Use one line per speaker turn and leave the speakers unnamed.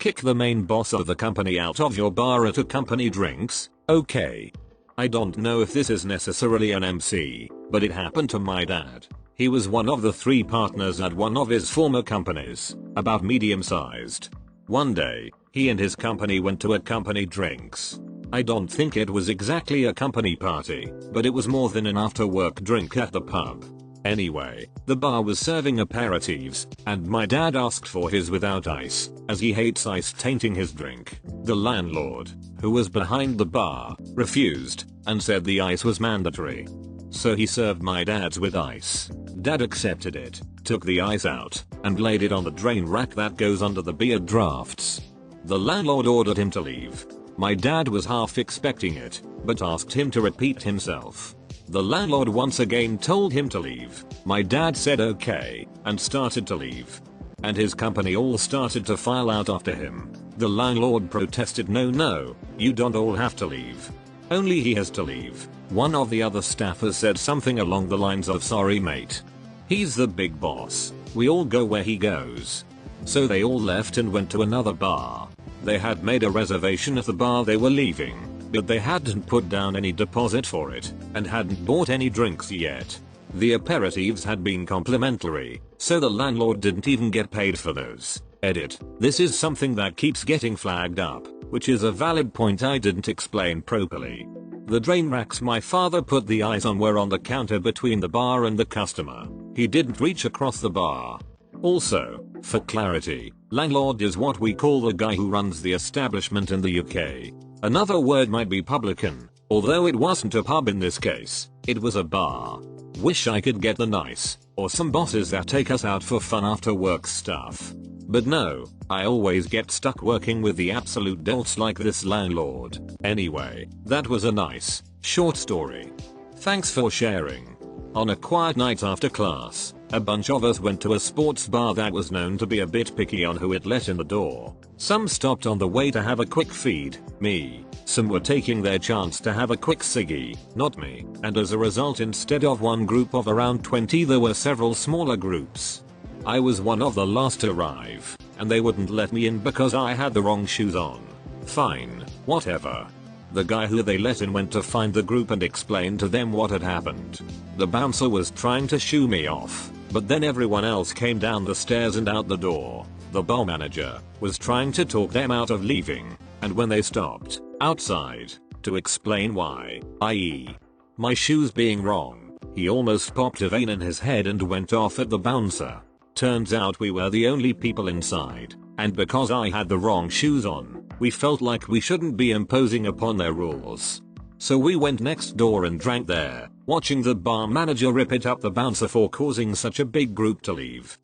kick the main boss of the company out of your bar at a company drinks, okay. I don't know if this is necessarily an MC, but it happened to my dad. He was one of the 3 partners at one of his former companies, about medium sized. One day, he and his company went to a company drinks. I don't think it was exactly a company party, but it was more than an after work drink at the pub. Anyway, the bar was serving aperitifs, and my dad asked for his without ice, as he hates ice tainting his drink. The landlord, who was behind the bar, refused, and said the ice was mandatory. So he served my dad's with ice. Dad accepted it, took the ice out, and laid it on the drain rack that goes under the beer drafts. The landlord ordered him to leave. My dad was half expecting it, but asked him to repeat himself. The landlord once again told him to leave. My dad said okay, and started to leave. And his company all started to file out after him. The landlord protested, no, you don't all have to leave. Only he has to leave. One of the other staffers said something along the lines of, sorry mate. He's the big boss. We all go where he goes. So they all left and went to another bar. They had made a reservation at the bar they were leaving, but they hadn't put down any deposit for it, and hadn't bought any drinks yet. The aperitifs had been complimentary, so the landlord didn't even get paid for those. Edit. This is something that keeps getting flagged up, which is a valid point I didn't explain properly. The drain racks my father put the ice on were on the counter between the bar and the customer. He didn't reach across the bar. Also, for clarity, landlord is what we call the guy who runs the establishment in the UK. Another word might be publican, although it wasn't a pub in this case, it was a bar. Wish I could get the nice, or some bosses that take us out for fun after work stuff. But no, I always get stuck working with the absolute dolts like this landlord. Anyway, that was a nice, short story. Thanks for sharing. On a quiet night after class, a bunch of us went to a sports bar that was known to be a bit picky on who it let in the door. Some stopped on the way to have a quick feed, me. Some were taking their chance to have a quick ciggy, not me, and as a result instead of one group of around 20 there were several smaller groups. I was one of the last to arrive, and they wouldn't let me in because I had the wrong shoes on. Fine, whatever. The guy who they let in went to find the group and explain to them what had happened. The bouncer was trying to shoo me off, but then everyone else came down the stairs and out the door. The bar manager was trying to talk them out of leaving, and when they stopped, outside, to explain why, i.e. my shoes being wrong, he almost popped a vein in his head and went off at the bouncer. Turns out we were the only people inside, and because I had the wrong shoes on, we felt like we shouldn't be imposing upon their rules. So we went next door and drank there, watching the bar manager rip it up the bouncer for causing such a big group to leave.